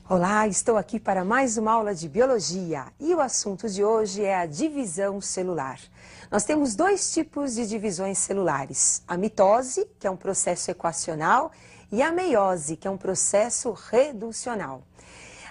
Olá, estou aqui para mais uma aula de Biologia e o assunto de hoje é a divisão celular. Nós temos dois tipos de divisões celulares, a mitose, que é um processo equacional, e a meiose, que é um processo reducional.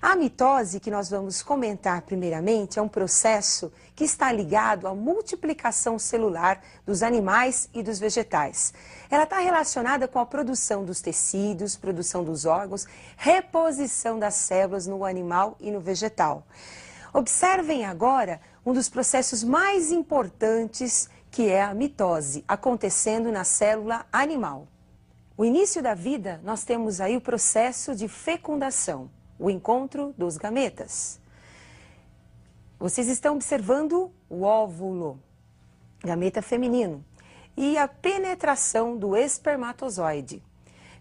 A mitose, que nós vamos comentar primeiramente, é um processo que está ligado à multiplicação celular dos animais e dos vegetais. Ela está relacionada com a produção dos tecidos, produção dos órgãos, reposição das células no animal e no vegetal. Observem agora um dos processos mais importantes, que é a mitose, acontecendo na célula animal. O início da vida, nós temos aí o processo de fecundação, o encontro dos gametas. Vocês estão observando o óvulo, gameta feminino, e a penetração do espermatozoide.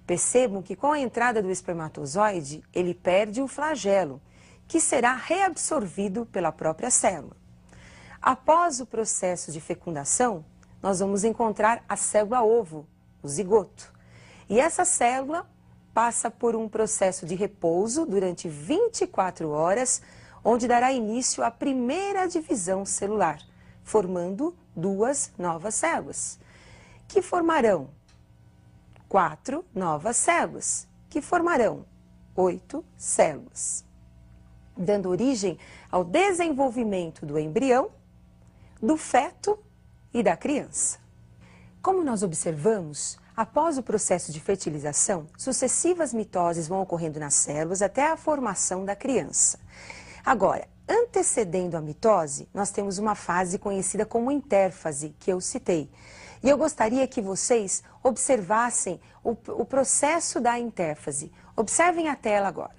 Percebam que com a entrada do espermatozoide, ele perde o flagelo, que será reabsorvido pela própria célula. Após o processo de fecundação, nós vamos encontrar a célula ovo, o zigoto. E essa célula passa por um processo de repouso durante 24 horas, onde dará início à primeira divisão celular, formando duas novas células, que formarão 4 novas células, que formarão 8 células, dando origem ao desenvolvimento do embrião, do feto e da criança. Como nós observamos, após o processo de fertilização, sucessivas mitoses vão ocorrendo nas células até a formação da criança. Agora, antecedendo a mitose, nós temos uma fase conhecida como intérfase, que eu citei. E eu gostaria que vocês observassem o processo da intérfase. Observem a tela agora.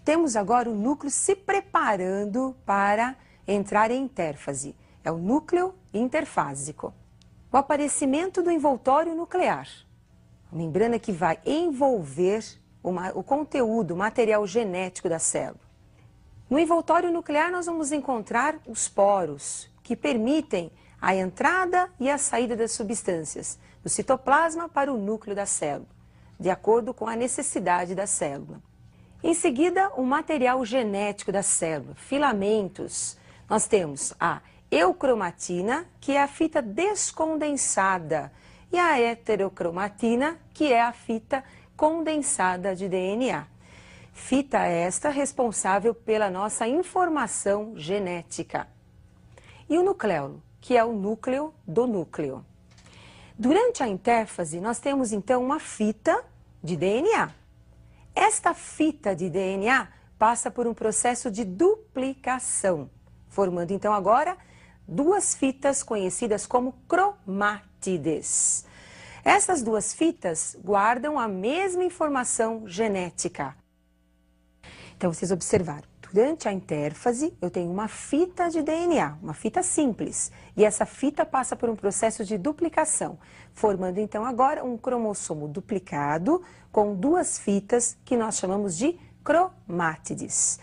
Temos agora o núcleo se preparando para entrar em intérfase. É o núcleo interfásico. O aparecimento do envoltório nuclear. A membrana que vai envolver o conteúdo, o material genético da célula. No envoltório nuclear nós vamos encontrar os poros, que permitem a entrada e a saída das substâncias do citoplasma para o núcleo da célula, de acordo com a necessidade da célula. Em seguida, o material genético da célula, filamentos. Nós temos a eucromatina, que é a fita descondensada, e a heterocromatina, que é a fita condensada de DNA. Fita esta responsável pela nossa informação genética. E o nucleolo, que é o núcleo do núcleo. Durante a intérfase, nós temos então uma fita de DNA. Esta fita de DNA passa por um processo de duplicação, formando então agora duas fitas conhecidas como cromátides. Essas duas fitas guardam a mesma informação genética. Então, vocês observaram, durante a intérfase eu tenho uma fita de DNA, uma fita simples, e essa fita passa por um processo de duplicação, formando então agora um cromossomo duplicado com duas fitas que nós chamamos de cromátides.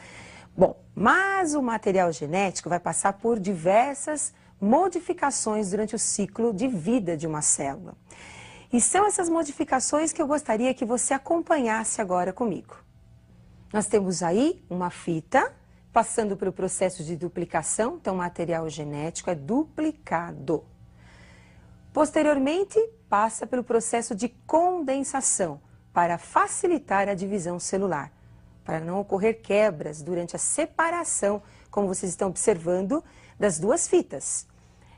Bom, mas o material genético vai passar por diversas modificações durante o ciclo de vida de uma célula. E são essas modificações que eu gostaria que você acompanhasse agora comigo. Nós temos aí uma fita passando pelo processo de duplicação, então o material genético é duplicado. Posteriormente, passa pelo processo de condensação para facilitar a divisão celular, para não ocorrer quebras durante a separação, como vocês estão observando, das duas fitas.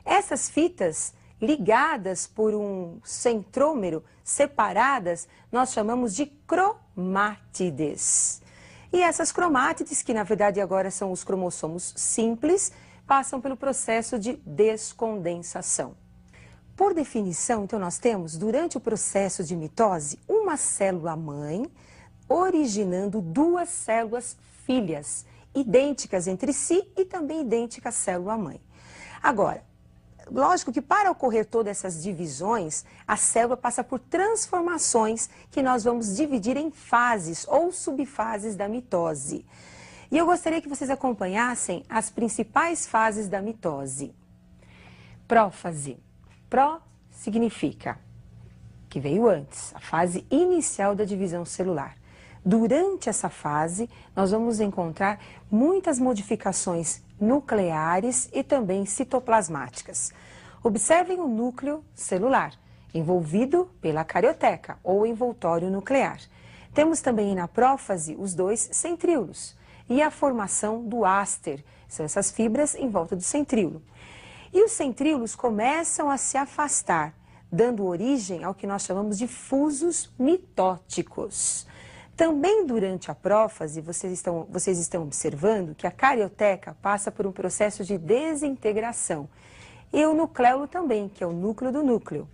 Essas fitas, ligadas por um centrômero, separadas, nós chamamos de cromátides. E essas cromátides, que na verdade agora são os cromossomos simples, passam pelo processo de descondensação. Por definição, então, nós temos, durante o processo de mitose, uma célula-mãe originando duas células filhas, idênticas entre si e também idênticas à célula-mãe. Agora, lógico que para ocorrer todas essas divisões, a célula passa por transformações que nós vamos dividir em fases ou subfases da mitose. E eu gostaria que vocês acompanhassem as principais fases da mitose. Prófase. Pró significa que veio antes, a fase inicial da divisão celular. Durante essa fase, nós vamos encontrar muitas modificações nucleares e também citoplasmáticas. Observem o núcleo celular, envolvido pela carioteca, ou envoltório nuclear. Temos também na prófase os dois centríolos e a formação do áster, são essas fibras em volta do centríolo. E os centríolos começam a se afastar, dando origem ao que nós chamamos de fusos mitóticos. Também durante a prófase, vocês estão observando que a carioteca passa por um processo de desintegração. E o nucleolo também, que é o núcleo do núcleo.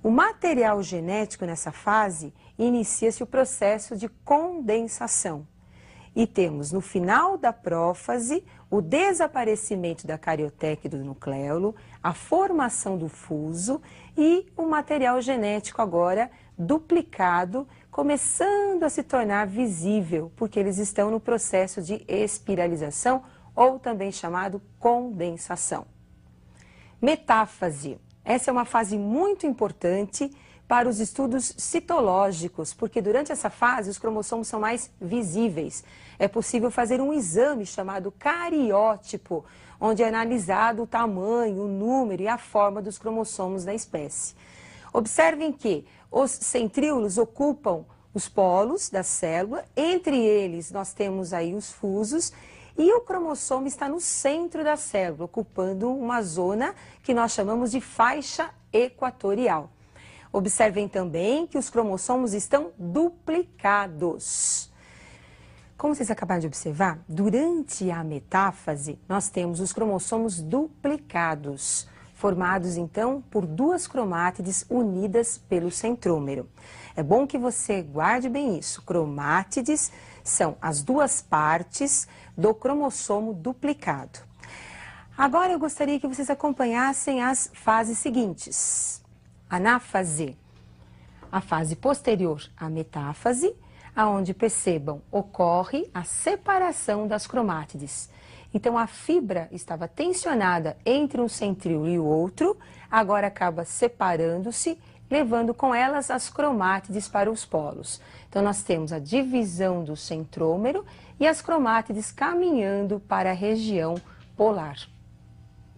O material genético nessa fase inicia-se o processo de condensação. E temos no final da prófase o desaparecimento da carioteca e do nucleolo, a formação do fuso e o material genético agora duplicado, começando a se tornar visível, porque eles estão no processo de espiralização ou também chamado condensação. Metáfase. Essa é uma fase muito importante para os estudos citológicos, porque durante essa fase os cromossomos são mais visíveis. É possível fazer um exame chamado cariótipo, onde é analisado o tamanho, o número e a forma dos cromossomos da espécie. Observem que os centríolos ocupam os polos da célula, entre eles nós temos aí os fusos, e o cromossomo está no centro da célula, ocupando uma zona que nós chamamos de faixa equatorial. Observem também que os cromossomos estão duplicados. Como vocês acabaram de observar, durante a metáfase, nós temos os cromossomos duplicados, formados então por duas cromátides unidas pelo centrômero. É bom que você guarde bem isso. Cromátides são as duas partes do cromossomo duplicado. Agora eu gostaria que vocês acompanhassem as fases seguintes. Anáfase, a fase posterior à metáfase, aonde percebam, ocorre a separação das cromátides. Então a fibra estava tensionada entre um centríolo e o outro, agora acaba separando-se, levando com elas as cromátides para os polos. Então nós temos a divisão do centrômero e as cromátides caminhando para a região polar.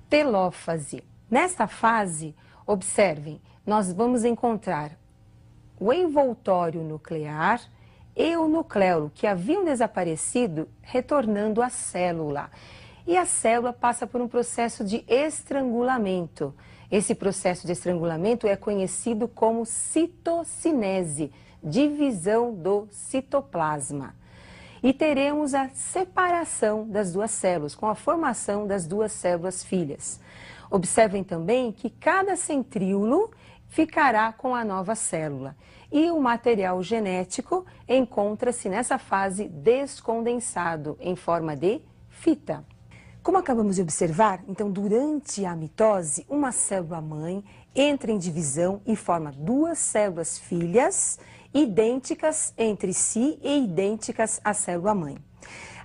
Telófase. Nesta fase, observem, nós vamos encontrar o envoltório nuclear e o nucleolo, que haviam desaparecido, retornando à célula. E a célula passa por um processo de estrangulamento. Esse processo de estrangulamento é conhecido como citocinese, divisão do citoplasma. E teremos a separação das duas células, com a formação das duas células filhas. Observem também que cada centríolo ficará com a nova célula. E o material genético encontra-se nessa fase descondensado, em forma de fita. Como acabamos de observar, então, durante a mitose, uma célula-mãe entra em divisão e forma duas células filhas, idênticas entre si e idênticas à célula-mãe.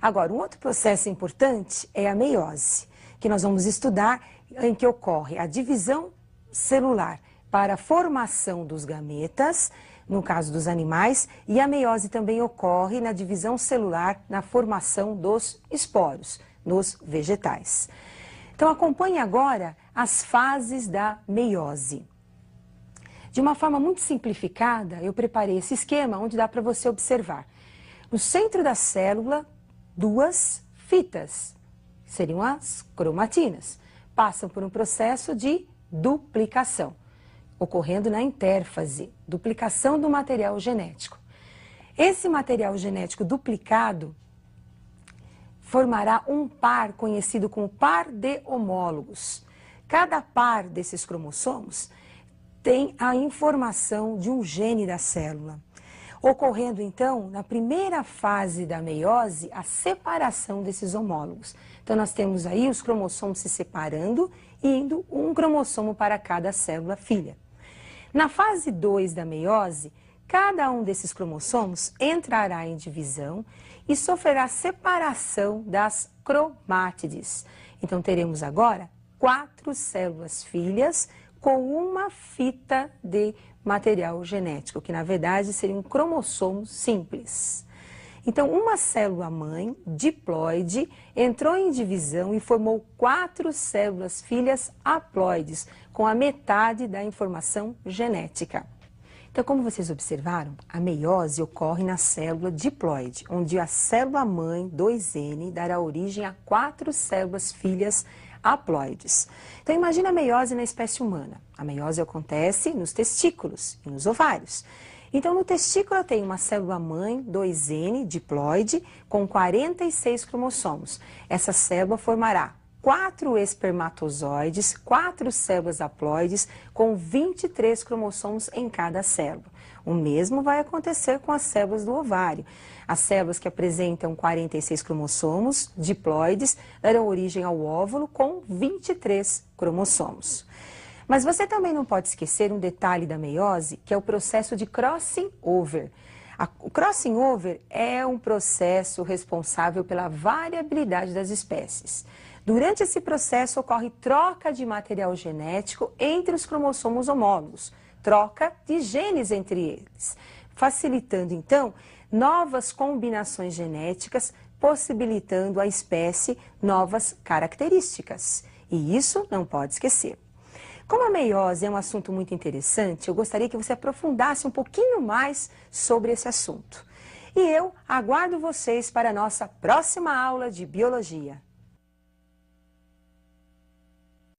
Agora, um outro processo importante é a meiose, que nós vamos estudar, em que ocorre a divisão celular para a formação dos gametas, no caso dos animais, e a meiose também ocorre na divisão celular, na formação dos esporos, nos vegetais. Então acompanhe agora as fases da meiose. De uma forma muito simplificada, eu preparei esse esquema onde dá para você observar. No centro da célula, duas fitas, seriam as cromatinas, passam por um processo de duplicação, ocorrendo na intérfase, duplicação do material genético. Esse material genético duplicado formará um par conhecido como par de homólogos. Cada par desses cromossomos tem a informação de um gene da célula, ocorrendo então, na primeira fase da meiose, a separação desses homólogos. Então nós temos aí os cromossomos se separando e indo um cromossomo para cada célula filha. Na fase 2 da meiose, cada um desses cromossomos entrará em divisão e sofrerá separação das cromátides. Então teremos agora 4 células filhas com uma fita de material genético, que na verdade seria um cromossomo simples. Então, uma célula-mãe, diploide, entrou em divisão e formou 4 células filhas haploides, com a metade da informação genética. Então, como vocês observaram, a meiose ocorre na célula diploide, onde a célula-mãe, 2N, dará origem a 4 células filhas haploides. Então, imagine a meiose na espécie humana. A meiose acontece nos testículos e nos ovários. Então, no testículo tem uma célula-mãe, 2N, diploide, com 46 cromossomos. Essa célula formará 4 espermatozoides, 4 células haploides, com 23 cromossomos em cada célula. O mesmo vai acontecer com as células do ovário. As células que apresentam 46 cromossomos, diploides, darão origem ao óvulo com 23 cromossomos. Mas você também não pode esquecer um detalhe da meiose, que é o processo de crossing over. O crossing over é um processo responsável pela variabilidade das espécies. Durante esse processo ocorre troca de material genético entre os cromossomos homólogos, troca de genes entre eles, facilitando então novas combinações genéticas, possibilitando à espécie novas características. E isso não pode esquecer. Como a meiose é um assunto muito interessante, eu gostaria que você aprofundasse um pouquinho mais sobre esse assunto. E eu aguardo vocês para a nossa próxima aula de biologia.